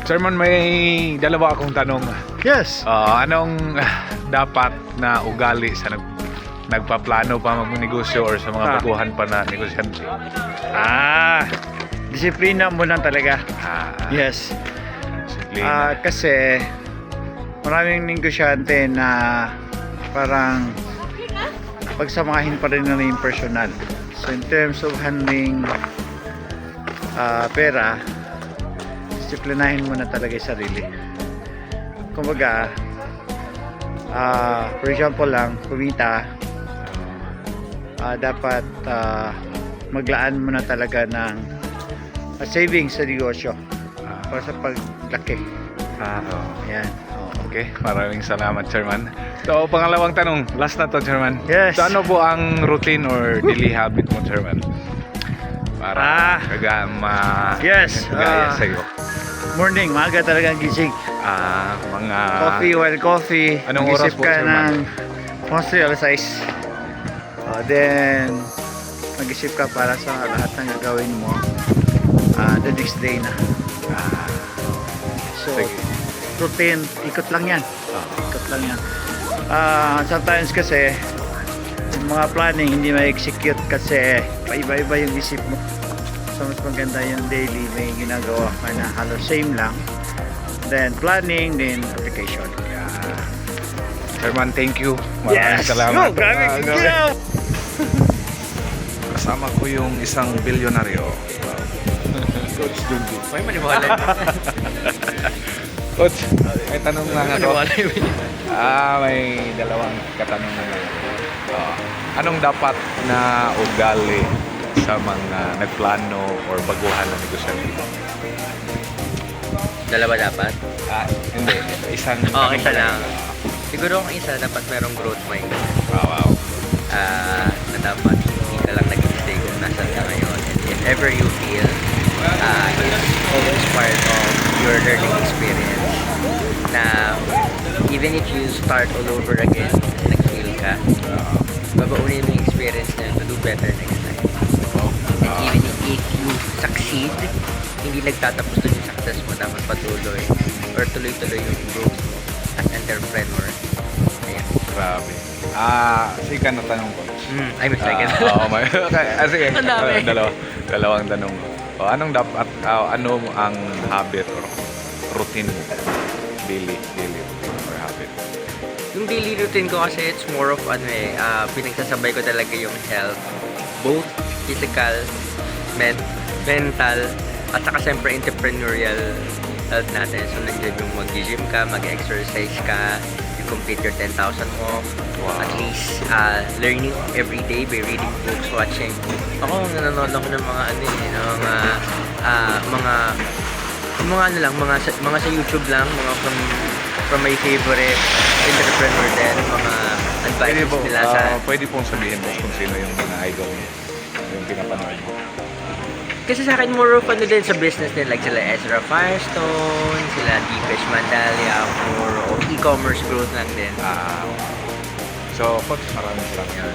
Chairman, may dalawa akong tanong. Yes. Anong dapat na ugali sa nagpaplano pa magnegosyo or sa mga baguhan pa na negosyante? Disiplina mo lang talaga. Yes. Disiplina. Kasi maraming negosyante na parang pagsamahin pa rin nila yung personal. So in terms of handling pera, disiplinahin mo na talaga yung sarili. Kumbaga, for example lang, kumita, dapat maglaan mo na talaga ng savings sa negosyo para sa paglaki. Ayan. Okay, maraming salamat, Chairman. So, pangalawang tanong, last na to, Chairman. Yes. So, ano po ang routine or daily habit mo, Chairman? Para Yes. kagaya sa'yo. Morning, maaga talaga ang gising. Mga... Coffee. Anong oras Mag-isip po, ka Chairman? ng mostly alas 6. Then, mag-isip ka para sa lahat ng gagawin mo the next day na. So, Sige. routine, ikot lang yan. Ikot lang yan. Sometimes kasi, yung mga planning hindi ma-execute kasi paiba-iba yung isip mo. So, mas maganda yung daily, may ginagawa ka na halos same lang. Then, planning, then application. Chairman, thank you. Maraming salamat. Grabe. Kasama ko yung isang bilyonaryo. Coach Dundi. May maniwala. Coach, may tanong lang ako. Maniwala yun. May dalawang katanungan lang. Anong dapat na ugali sa mga nagplano or baguhan na negosyante? Dalawa dapat? Hindi. Isang Isa lang. Siguro ang isa, dapat merong growth mind. Wow. Na dapat hindi ka lang nag-stay kung nasan ka ngayon. And if ever you feel, it's always part of your learning experience. Na even if you start all over again, nag-feel ka, babaunin mo yung experience na yun to do better next time. And even if you succeed, hindi nagtatapos dun yung success mo, dapat patuloy or tuloy-tuloy yung growth mo as entrepreneur. Ayan. Grabe. Sige ka na tanong ko. I'm excited. Sige. Ang dami. Dalawang tanong. Anong dapat, ano ang habit or routine mo? Daily routine or habit? Yung daily routine ko kasi it's more of pinagsasabay ko talaga yung health, both physical, mental, at saka siyempre entrepreneurial health natin. So nandiyan yung mag-gym ka, mag-exercise ka, you complete your 10,000 off. Wow. At least learning every day by reading books, watching. Ako nanonood ako ng mga sa YouTube lang, mga from my favorite entrepreneur din, mga advices nila sa... Pwede pong sabihin mo kung sino yung mga idol mo, yung pinapanood mo. Kasi sa akin, more of din sa business din, like sila Ezra Firestone, sila Deepesh Mandalia, or e-commerce growth lang din. So, Coach, maraming salamat.